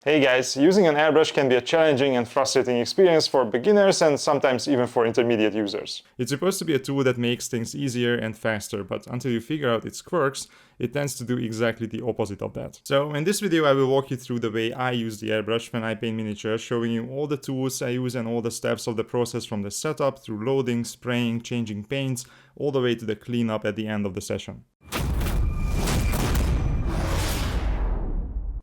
Hey guys, using an airbrush can be a challenging and frustrating experience for beginners and sometimes even for intermediate users. It's supposed to be a tool that makes things easier and faster, but until you figure out its quirks, it tends to do exactly the opposite of that. So in this video I will walk you through the way I use the airbrush when I paint miniatures, showing you all the tools I use and all the steps of the process from the setup through loading, spraying, changing paints, all the way to the cleanup at the end of the session.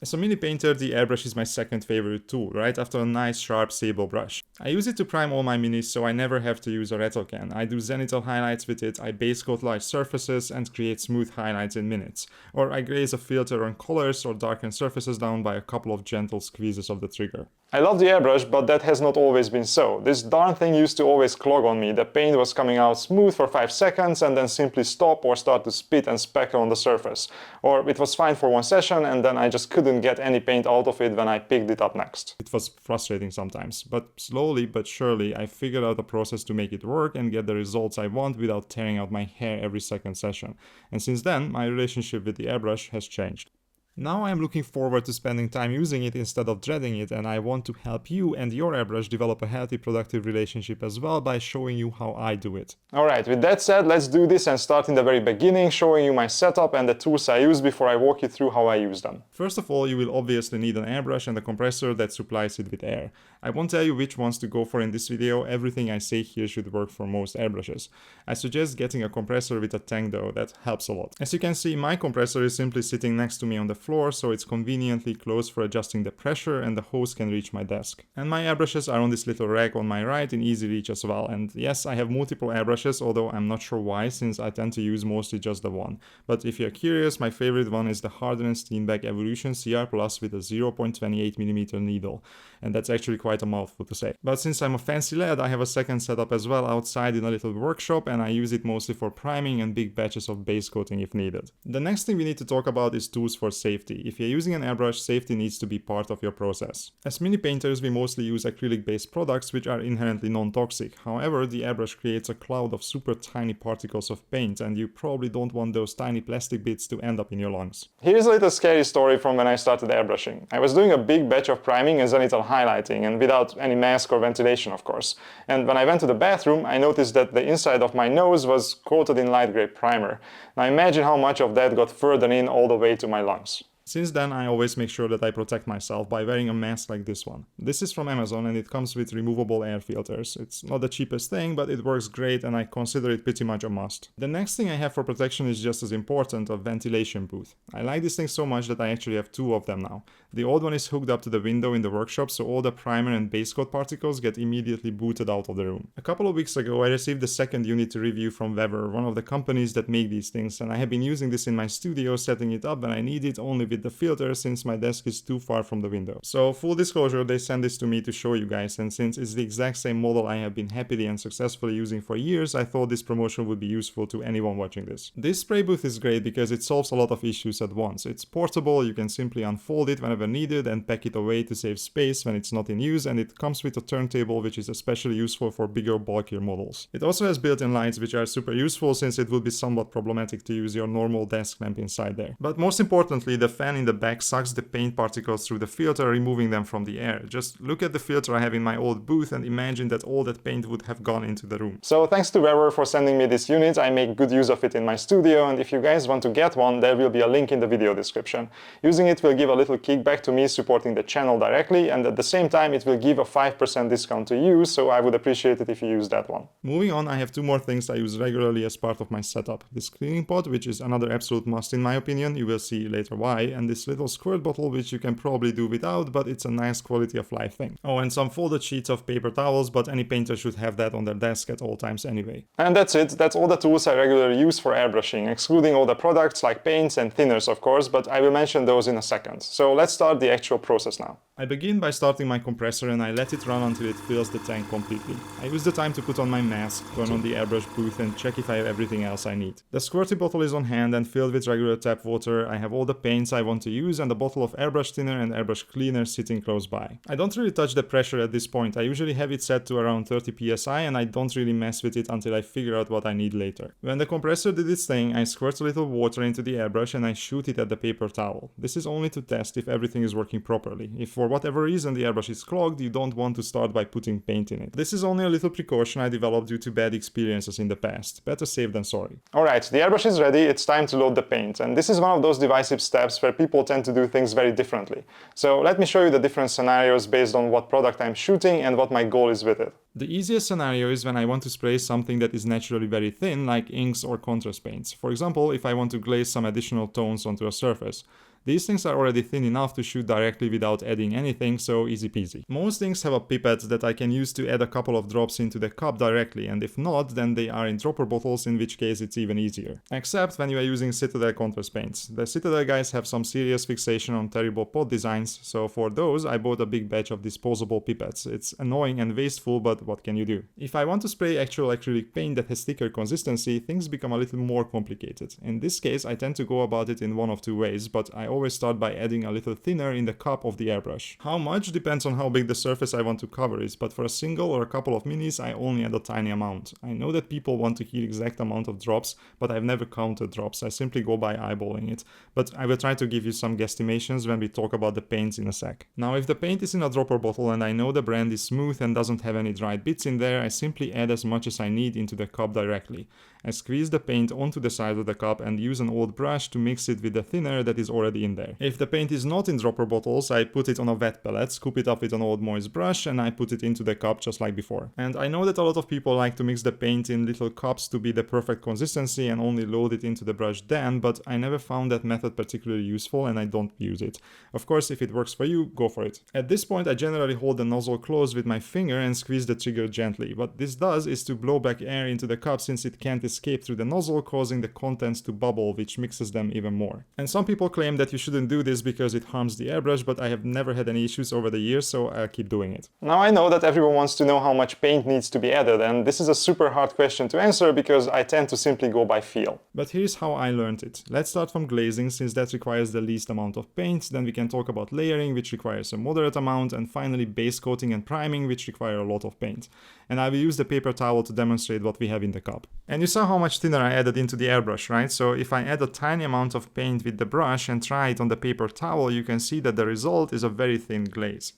As a mini painter, the airbrush is my second favorite tool, right after a nice sharp sable brush. I use it to prime all my minis so I never have to use a rattle can. I do zenithal highlights with it, I base coat large surfaces and create smooth highlights in minutes. Or I glaze a filter on colors or darken surfaces down by a couple of gentle squeezes of the trigger. I love the airbrush, but that has not always been so. This darn thing used to always clog on me. The paint was coming out smooth for 5 seconds and then simply stop or start to spit and speckle on the surface. Or it was fine for one session and then I just couldn't get any paint out of it when I picked it up next. It was frustrating sometimes, but slowly but surely I figured out a process to make it work and get the results I want without tearing out my hair every second session. And since then, my relationship with the airbrush has changed. Now I am looking forward to spending time using it instead of dreading it, and I want to help you and your airbrush develop a healthy, productive relationship as well by showing you how I do it. Alright, with that said, let's do this and start in the very beginning, showing you my setup and the tools I use before I walk you through how I use them. First of all, you will obviously need an airbrush and a compressor that supplies it with air. I won't tell you which ones to go for in this video, everything I say here should work for most airbrushes. I suggest getting a compressor with a tank though, that helps a lot. As you can see, my compressor is simply sitting next to me on the floor, so it's conveniently close for adjusting the pressure and the hose can reach my desk. And my airbrushes are on this little rack on my right in easy reach as well. And yes, I have multiple airbrushes, although I'm not sure why, since I tend to use mostly just the one. But if you're curious, my favorite one is the Harder & Steenbeck Evolution CR Plus with a 0.28mm needle. And that's actually quite a mouthful to say. But since I'm a fancy lad, I have a second setup as well outside in a little workshop, and I use it mostly for priming and big batches of base coating if needed. The next thing we need to talk about is tools for safety. If you're using an airbrush, safety needs to be part of your process. As mini painters, we mostly use acrylic-based products which are inherently non-toxic. However, the airbrush creates a cloud of super tiny particles of paint, and you probably don't want those tiny plastic bits to end up in your lungs. Here's a little scary story from when I started airbrushing. I was doing a big batch of priming and zenithal highlighting, and without any mask or ventilation, of course. And when I went to the bathroom, I noticed that the inside of my nose was coated in light gray primer. Now imagine how much of that got further in all the way to my lungs. Since then, I always make sure that I protect myself by wearing a mask like this one. This is from Amazon and it comes with removable air filters. It's not the cheapest thing, but it works great and I consider it pretty much a must. The next thing I have for protection is just as important, a ventilation booth. I like this thing so much that I actually have 2 of them now. The old one is hooked up to the window in the workshop, so all the primer and base coat particles get immediately booted out of the room. A couple of weeks ago, I received the second unit to review from Weber, one of the companies that make these things, and I have been using this in my studio, setting it up when I need it only with the filter since my desk is too far from the window. So full disclosure, they sent this to me to show you guys, and since it's the exact same model I have been happily and successfully using for years, I thought this promotion would be useful to anyone watching this. This spray booth is great because it solves a lot of issues at once. It's portable, you can simply unfold it whenever needed and pack it away to save space when it's not in use, and it comes with a turntable which is especially useful for bigger, bulkier models. It also has built-in lights which are super useful since it would be somewhat problematic to use your normal desk lamp inside there. But most importantly, the fan in the back sucks the paint particles through the filter, removing them from the air. Just look at the filter I have in my old booth and imagine that all that paint would have gone into the room. So thanks to Weber for sending me this unit. I make good use of it in my studio, and if you guys want to get one, there will be a link in the video description. Using it will give a little kickback to me supporting the channel directly, and at the same time it will give a 5% discount to you, so I would appreciate it if you use that one. Moving on, I have 2 more things I use regularly as part of my setup. This cleaning pot, which is another absolute must in my opinion, you will see later why, and this little squirt bottle which you can probably do without, but it's a nice quality of life thing. Oh, and some folded sheets of paper towels, but any painter should have that on their desk at all times anyway. And that's it, that's all the tools I regularly use for airbrushing, excluding all the products like paints and thinners of course, but I will mention those in a second. So let's start the actual process now. I begin by starting my compressor and I let it run until it fills the tank completely. I use the time to put on my mask, turn on the airbrush booth and check if I have everything else I need. The squirty bottle is on hand and filled with regular tap water. I have all the paints I want to use and a bottle of airbrush thinner and airbrush cleaner sitting close by. I don't really touch the pressure at this point. I usually have it set to around 30 psi and I don't really mess with it until I figure out what I need later. When the compressor did its thing, I squirt a little water into the airbrush and I shoot it at the paper towel. This is only to test if everything is working properly. If for for whatever reason the airbrush is clogged, you don't want to start by putting paint in it. This is only a little precaution I developed due to bad experiences in the past. Better safe than sorry. Alright, the airbrush is ready, it's time to load the paint, and this is one of those divisive steps where people tend to do things very differently. So let me show you the different scenarios based on what product I'm shooting and what my goal is with it. The easiest scenario is when I want to spray something that is naturally very thin, like inks or contrast paints. For example, if I want to glaze some additional tones onto a surface. These things are already thin enough to shoot directly without adding anything, so easy peasy. Most things have a pipette that I can use to add a couple of drops into the cup directly, and if not, then they are in dropper bottles, in which case it's even easier. Except when you are using Citadel contrast paints. The Citadel guys have some serious fixation on terrible pot designs, so for those I bought a big batch of disposable pipettes. It's annoying and wasteful, but what can you do? If I want to spray actual acrylic paint that has thicker consistency, things become a little more complicated. In this case, I tend to go about it in one of two ways, but I always start by adding a little thinner in the cup of the airbrush. How much depends on how big the surface I want to cover is, but for a single or a couple of minis I only add a tiny amount. I know that people want to hear exact amount of drops, but I've never counted drops, I simply go by eyeballing it. But I will try to give you some guesstimations when we talk about the paints in a sec. Now if the paint is in a dropper bottle and I know the brand is smooth and doesn't have any dried bits in there, I simply add as much as I need into the cup directly. I squeeze the paint onto the side of the cup and use an old brush to mix it with the thinner that is already in there. If the paint is not in dropper bottles, I put it on a wet palette, scoop it up with an old moist brush, and I put it into the cup just like before. And I know that a lot of people like to mix the paint in little cups to be the perfect consistency and only load it into the brush then, but I never found that method particularly useful and I don't use it. Of course, if it works for you, go for it. At this point I generally hold the nozzle closed with my finger and squeeze the trigger gently. What this does is to blow back air into the cup since it can't escape through the nozzle, causing the contents to bubble, which mixes them even more. And some people claim that you shouldn't do this because it harms the airbrush, but I have never had any issues over the years, so I'll keep doing it. Now I know that everyone wants to know how much paint needs to be added, and this is a super hard question to answer because I tend to simply go by feel. But here's how I learned it. Let's start from glazing, since that requires the least amount of paint, then we can talk about layering, which requires a moderate amount, and finally base coating and priming, which require a lot of paint. And I will use the paper towel to demonstrate what we have in the cup. And you saw how much thinner I added into the airbrush, right? So if I add a tiny amount of paint with the brush and try it on the paper towel, you can see that the result is a very thin glaze.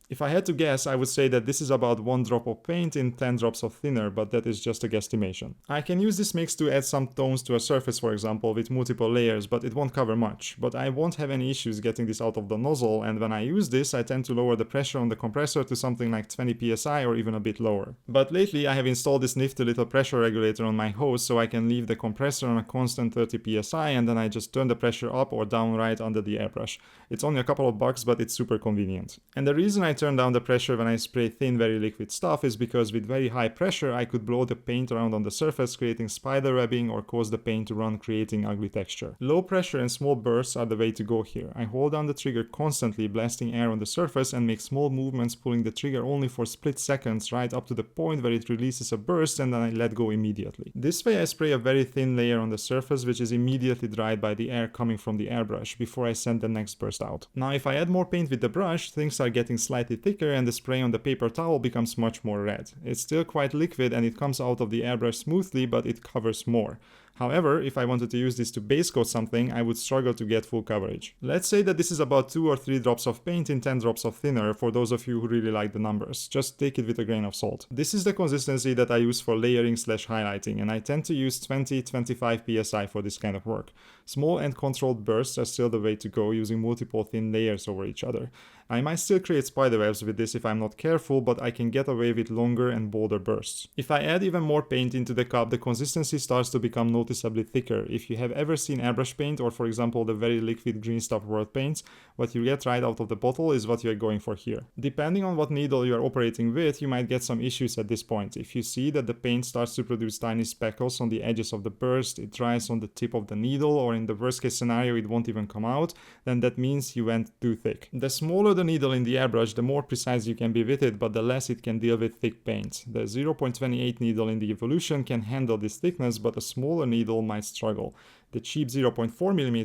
If I had to guess, I would say that this is about 1 drop of paint in 10 drops of thinner, but that is just a guesstimation. I can use this mix to add some tones to a surface, for example, with multiple layers, but it won't cover much. But I won't have any issues getting this out of the nozzle, and when I use this, I tend to lower the pressure on the compressor to something like 20 psi or even a bit lower. But lately I have installed this nifty little pressure regulator on my hose, so I can leave the compressor on a constant 30 psi, and then I just turn the pressure up or down right under the airbrush. It's only a couple of bucks, but it's super convenient. And the reason I turn down the pressure when I spray thin, very liquid stuff is because with very high pressure I could blow the paint around on the surface, creating spider webbing, or cause the paint to run, creating ugly texture. Low pressure and small bursts are the way to go here. I hold down the trigger constantly, blasting air on the surface, and make small movements, pulling the trigger only for split seconds, right up to the point where it releases a burst, and then I let go immediately. This way I spray a very thin layer on the surface, which is immediately dried by the air coming from the airbrush before I send the next burst out. Now if I add more paint with the brush, things are getting slightly thicker and the spray on the paper towel becomes much more red. It's still quite liquid and it comes out of the airbrush smoothly, but it covers more. However, if I wanted to use this to base coat something, I would struggle to get full coverage. Let's say that this is about 2 or 3 drops of paint in 10 drops of thinner, for those of you who really like the numbers. Just take it with a grain of salt. This is the consistency that I use for layering/highlighting, and I tend to use 20-25 psi for this kind of work. Small and controlled bursts are still the way to go, using multiple thin layers over each other. I might still create spiderwebs with this if I'm not careful, but I can get away with longer and bolder bursts. If I add even more paint into the cup, the consistency starts to become noticeably thicker. If you have ever seen airbrush paint, or for example the very liquid green stuff world paints, what you get right out of the bottle is what you are going for here. Depending on what needle you are operating with, you might get some issues at this point. If you see that the paint starts to produce tiny speckles on the edges of the burst, it dries on the tip of the needle, or in the worst case scenario it won't even come out, then that means you went too thick. The smaller the needle in the airbrush, the more precise you can be with it, but the less it can deal with thick paint. The 0.28 needle in the Evolution can handle this thickness, but a smaller needle might struggle. The cheap 0.4mm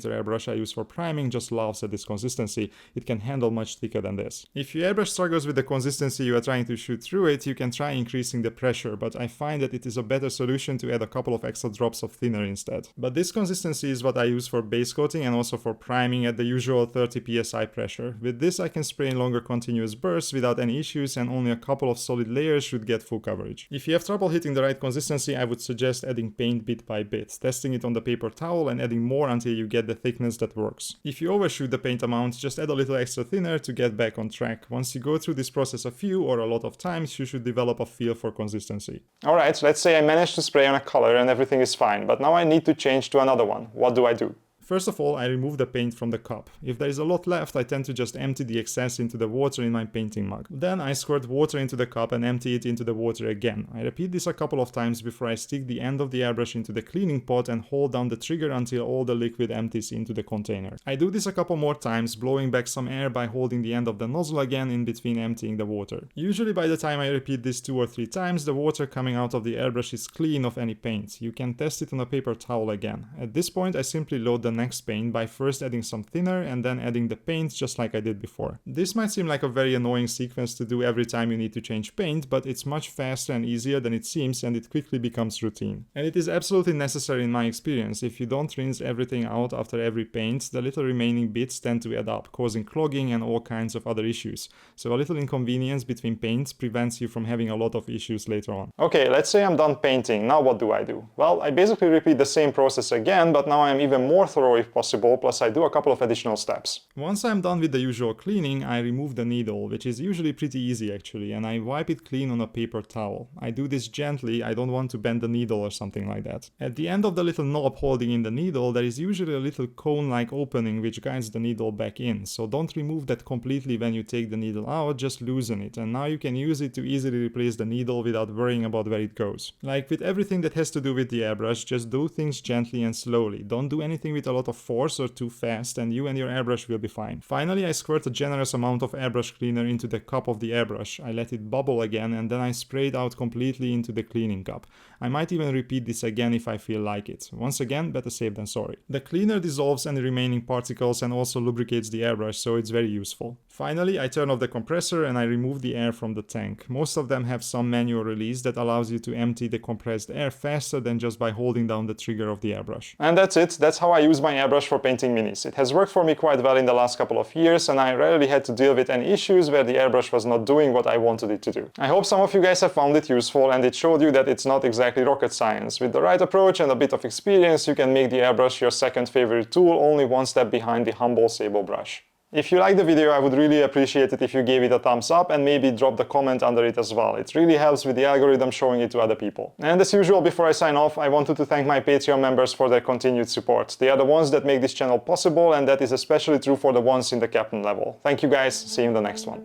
airbrush I use for priming just laughs at this consistency. It can handle much thicker than this. If your airbrush struggles with the consistency you are trying to shoot through it, you can try increasing the pressure, but I find that it is a better solution to add a couple of extra drops of thinner instead. But this consistency is what I use for base coating and also for priming at the usual 30 psi pressure. With this I can spray in longer continuous bursts without any issues, and only a couple of solid layers should get full coverage. If you have trouble hitting the right consistency, I would suggest adding paint bit by bit, testing it on the paper towel and adding more until you get the thickness that works. If you overshoot the paint amount, just add a little extra thinner to get back on track. Once you go through this process a few or a lot of times, you should develop a feel for consistency. Alright, so let's say I managed to spray on a color and everything is fine, but now I need to change to another one. What do I do? First of all, I remove the paint from the cup. If there is a lot left, I tend to just empty the excess into the water in my painting mug. Then I squirt water into the cup and empty it into the water again. I repeat this a couple of times before I stick the end of the airbrush into the cleaning pot and hold down the trigger until all the liquid empties into the container. I do this a couple more times, blowing back some air by holding the end of the nozzle again in between emptying the water. Usually by the time I repeat this 2 or 3 times, the water coming out of the airbrush is clean of any paint. You can test it on a paper towel again. At this point, I simply load the next paint by first adding some thinner and then adding the paint just like I did before. This might seem like a very annoying sequence to do every time you need to change paint, but it's much faster and easier than it seems, and it quickly becomes routine. And it is absolutely necessary in my experience. If you don't rinse everything out after every paint, the little remaining bits tend to add up, causing clogging and all kinds of other issues. So a little inconvenience between paints prevents you from having a lot of issues later on. Okay, let's say I'm done painting. Now what do I do? Well, I basically repeat the same process again, but now I'm even more thorough if possible, plus I do a couple of additional steps. Once I'm done with the usual cleaning, I remove the needle, which is usually pretty easy actually, and I wipe it clean on a paper towel. I do this gently, I don't want to bend the needle or something like that. At the end of the little knob holding in the needle, there is usually a little cone-like opening which guides the needle back in, so don't remove that completely when you take the needle out, just loosen it, and now you can use it to easily replace the needle without worrying about where it goes. Like with everything that has to do with the airbrush, just do things gently and slowly. Don't do anything with a lot of force or too fast, and you and your airbrush will be fine. Finally, I squirt a generous amount of airbrush cleaner into the cup of the airbrush. I let it bubble again, and then I spray it out completely into the cleaning cup. I might even repeat this again if I feel like it. Once again, better safe than sorry. The cleaner dissolves any remaining particles and also lubricates the airbrush, so it's very useful. Finally, I turn off the compressor and I remove the air from the tank. Most of them have some manual release that allows you to empty the compressed air faster than just by holding down the trigger of the airbrush. And that's it. That's how I use my airbrush for painting minis. It has worked for me quite well in the last couple of years, and I rarely had to deal with any issues where the airbrush was not doing what I wanted it to do. I hope some of you guys have found it useful, and it showed you that it's not exactly rocket science. With the right approach and a bit of experience, you can make the airbrush your second favorite tool, only one step behind the humble sable brush. If you liked the video, I would really appreciate it if you gave it a thumbs up and maybe dropped a comment under it as well. It really helps with the algorithm showing it to other people. And as usual, before I sign off, I wanted to thank my Patreon members for their continued support. They are the ones that make this channel possible, and that is especially true for the ones in the captain level. Thank you guys, see you in the next one.